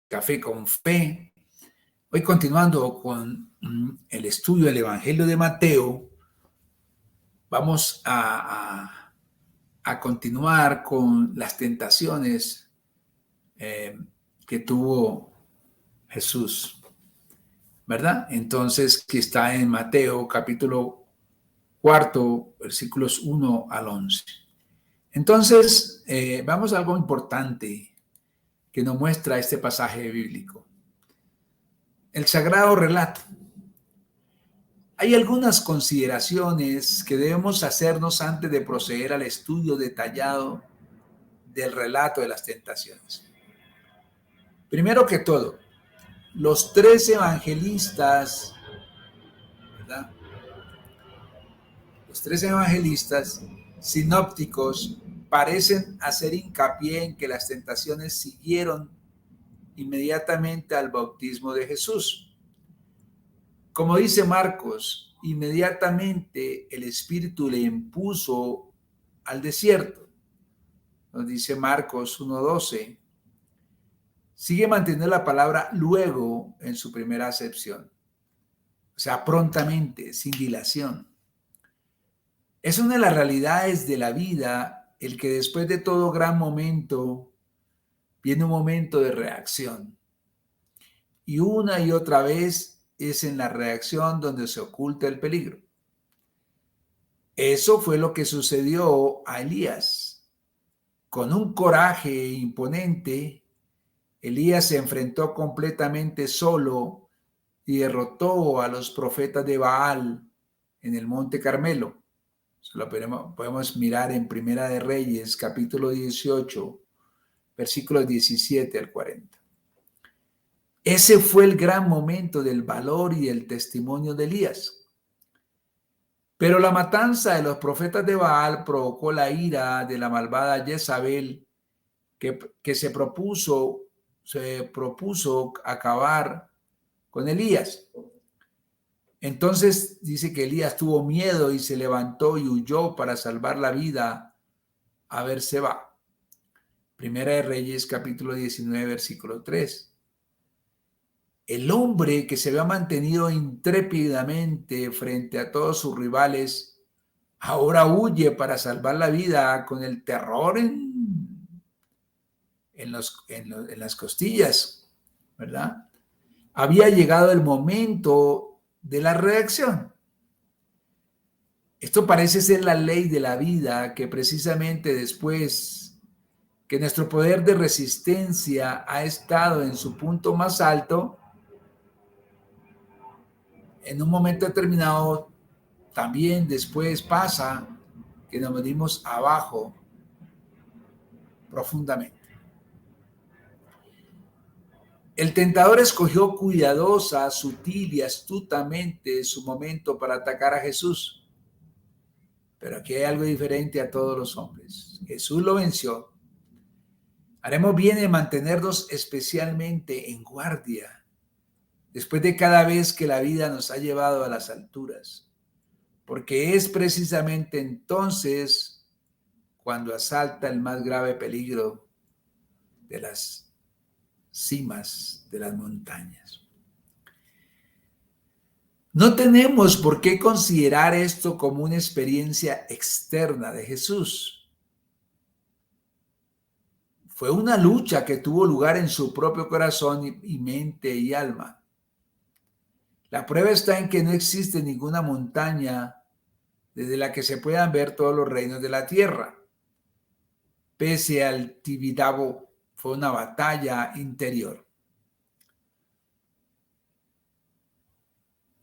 Café con Fe. Hoy continuando con el estudio del Evangelio de Mateo, vamos a continuar con las tentaciones que tuvo Jesús, ¿verdad? Entonces, que está en Mateo capítulo 4, versículos 1 al 11. Entonces, vamos a algo importante que nos muestra este pasaje bíblico. El sagrado relato. Hay algunas consideraciones que debemos hacernos antes de proceder al estudio detallado del relato de las tentaciones. Primero que todo, los tres evangelistas, ¿verdad? Los tres evangelistas sinópticos parecen hacer hincapié en que las tentaciones siguieron inmediatamente al bautismo de Jesús. Como dice Marcos, inmediatamente el Espíritu le impuso al desierto. Nos dice Marcos 1:12. Sigue manteniendo la palabra luego en su primera acepción. O sea, prontamente, sin dilación. Es una de las realidades de la vida el que después de todo gran momento viene un momento de reacción. Y una y otra vez es en la reacción donde se oculta el peligro. Eso fue lo que sucedió a Elías. Con un coraje imponente, Elías se enfrentó completamente solo y derrotó a los profetas de Baal en el Monte Carmelo. Eso lo podemos mirar en Primera de Reyes, capítulo 18, versículos 17 al 40. Ese fue el gran momento del valor y el testimonio de Elías. Pero la matanza de los profetas de Baal provocó la ira de la malvada Jezabel, que se propuso acabar con Elías. Entonces dice que Elías tuvo miedo y se levantó y huyó para salvar la vida a Berseba. Primera de Reyes, capítulo 19, versículo 3. El hombre que se había mantenido intrépidamente frente a todos sus rivales, ahora huye para salvar la vida con el terror en las costillas, ¿verdad? Había llegado el momento de la reacción. Esto parece ser la ley de la vida, que precisamente después que nuestro poder de resistencia ha estado en su punto más alto, en un momento determinado, también después pasa que nos venimos abajo profundamente. El tentador escogió cuidadosa, sutil y astutamente su momento para atacar a Jesús. Pero aquí hay algo diferente a todos los hombres. Jesús lo venció. Haremos bien en mantenernos especialmente en guardia después de cada vez que la vida nos ha llevado a las alturas, porque es precisamente entonces cuando asalta el más grave peligro de las cimas de las montañas. No tenemos por qué considerar esto como una experiencia externa de Jesús. Fue una lucha que tuvo lugar en su propio corazón y mente y alma. La prueba está en que no existe ninguna montaña desde la que se puedan ver todos los reinos de la tierra. Pese al Tibidabo, fue una batalla interior.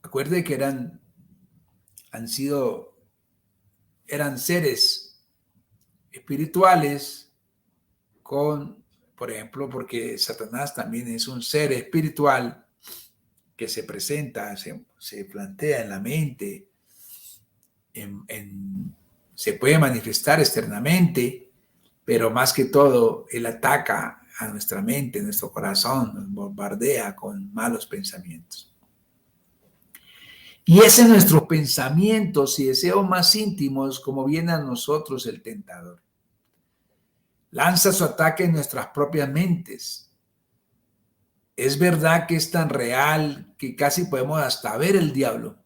Acuerde que eran seres espirituales por ejemplo, porque Satanás también es un ser espiritual que se presenta, se plantea en la mente, se puede manifestar externamente, pero más que todo, él ataca a nuestra mente, nuestro corazón, nos bombardea con malos pensamientos. Y es en nuestros pensamientos y deseos más íntimos como viene a nosotros el tentador. Lanza su ataque en nuestras propias mentes. Es verdad que es tan real que casi podemos hasta ver el diablo.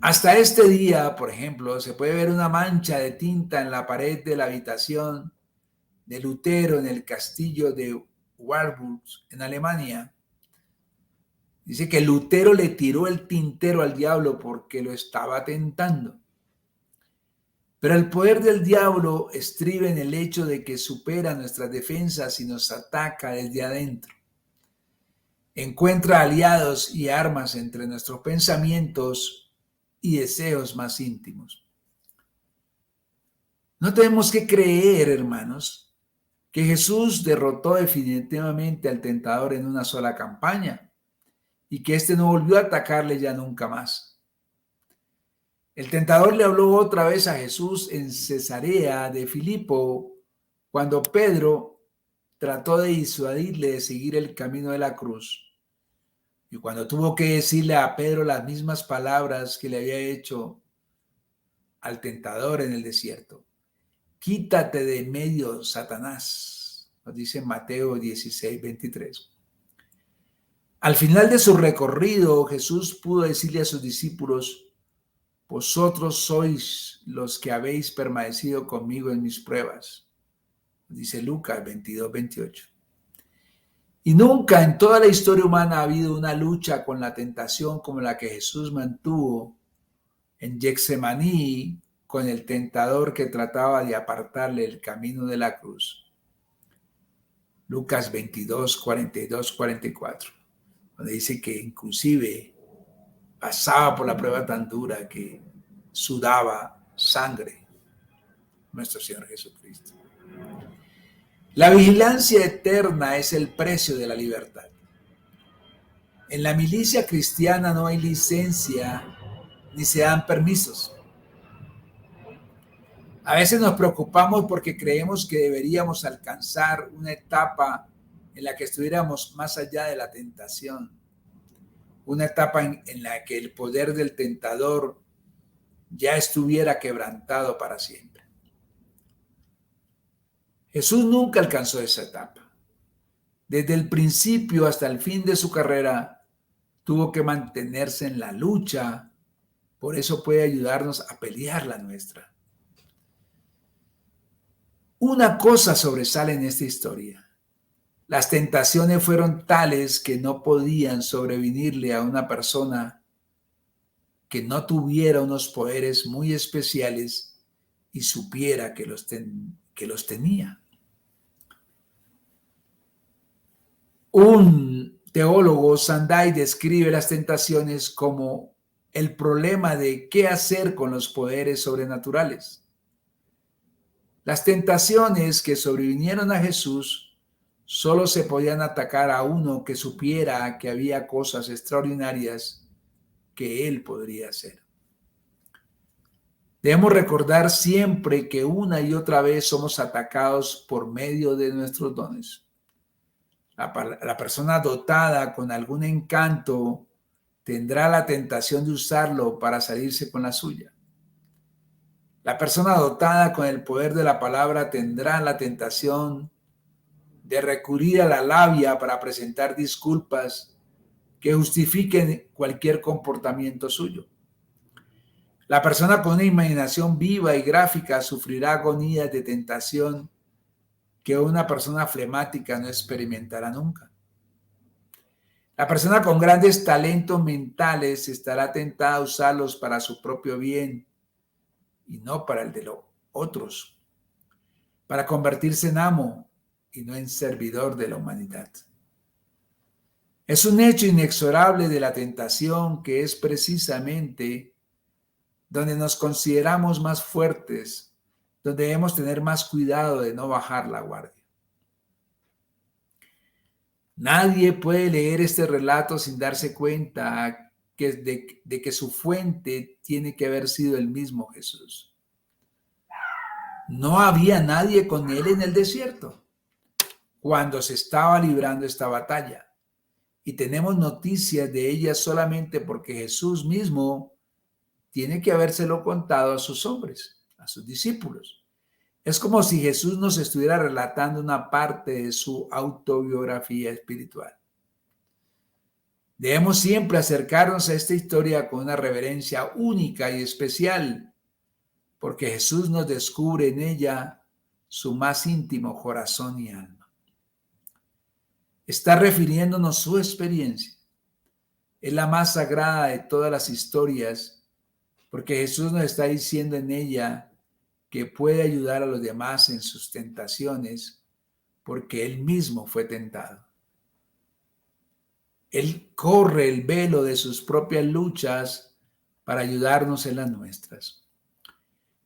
Hasta este día, por ejemplo, se puede ver una mancha de tinta en la pared de la habitación de Lutero en el castillo de Warburg, en Alemania. Dice que Lutero le tiró el tintero al diablo porque lo estaba tentando. Pero el poder del diablo estriba en el hecho de que supera nuestras defensas y nos ataca desde adentro. Encuentra aliados y armas entre nuestros pensamientos y deseos más íntimos. No tenemos que creer, hermanos, que Jesús derrotó definitivamente al tentador en una sola campaña y que éste no volvió a atacarle ya nunca más. El tentador le habló otra vez a Jesús en Cesarea de Filipo cuando Pedro trató de disuadirle de seguir el camino de la cruz. Y cuando tuvo que decirle a Pedro las mismas palabras que le había hecho al tentador en el desierto. Quítate de en medio, Satanás, nos dice Mateo 16:23. Al final de su recorrido, Jesús pudo decirle a sus discípulos: vosotros sois los que habéis permanecido conmigo en mis pruebas. Dice Lucas 22:28. Y nunca en toda la historia humana ha habido una lucha con la tentación como la que Jesús mantuvo en Getsemaní con el tentador que trataba de apartarle el camino de la cruz. Lucas 22, 42, 44, donde dice que inclusive pasaba por la prueba tan dura que sudaba sangre nuestro Señor Jesucristo. La vigilancia eterna es el precio de la libertad. En la milicia cristiana no hay licencia ni se dan permisos. A veces nos preocupamos porque creemos que deberíamos alcanzar una etapa en la que estuviéramos más allá de la tentación, una etapa en la que el poder del tentador ya estuviera quebrantado para siempre. Jesús nunca alcanzó esa etapa. Desde el principio hasta el fin de su carrera, tuvo que mantenerse en la lucha. Por eso puede ayudarnos a pelear la nuestra. Una cosa sobresale en esta historia. Las tentaciones fueron tales que no podían sobrevenirle a una persona que no tuviera unos poderes muy especiales y supiera que los tenía. Un teólogo, Sandai, describe las tentaciones como el problema de qué hacer con los poderes sobrenaturales. Las tentaciones que sobrevinieron a Jesús solo se podían atacar a uno que supiera que había cosas extraordinarias que él podría hacer. Debemos recordar siempre que una y otra vez somos atacados por medio de nuestros dones. La persona dotada con algún encanto tendrá la tentación de usarlo para salirse con la suya. La persona dotada con el poder de la palabra tendrá la tentación de recurrir a la labia para presentar disculpas que justifiquen cualquier comportamiento suyo. La persona con una imaginación viva y gráfica sufrirá agonías de tentación que una persona flemática no experimentará nunca. La persona con grandes talentos mentales estará tentada a usarlos para su propio bien y no para el de los otros, para convertirse en amo y no en servidor de la humanidad. Es un hecho inexorable de la tentación que es precisamente donde nos consideramos más fuertes, donde debemos tener más cuidado de no bajar la guardia. Nadie puede leer este relato sin darse cuenta de que su fuente tiene que haber sido el mismo Jesús. No había nadie con él en el desierto cuando se estaba librando esta batalla. Y tenemos noticias de ella solamente porque Jesús mismo tiene que habérselo contado a sus hombres, a sus discípulos. Es como si Jesús nos estuviera relatando una parte de su autobiografía espiritual. Debemos siempre acercarnos a esta historia con una reverencia única y especial, porque Jesús nos descubre en ella su más íntimo corazón y alma. Está refiriéndonos su experiencia. Es la más sagrada de todas las historias, porque Jesús nos está diciendo en ella que puede ayudar a los demás en sus tentaciones, porque Él mismo fue tentado. Él corre el velo de sus propias luchas para ayudarnos en las nuestras.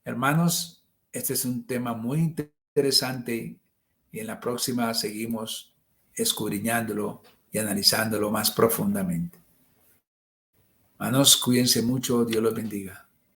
Hermanos, este es un tema muy interesante y en la próxima seguimos escudriñándolo y analizándolo más profundamente. Hermanos, cuídense mucho, Dios los bendiga.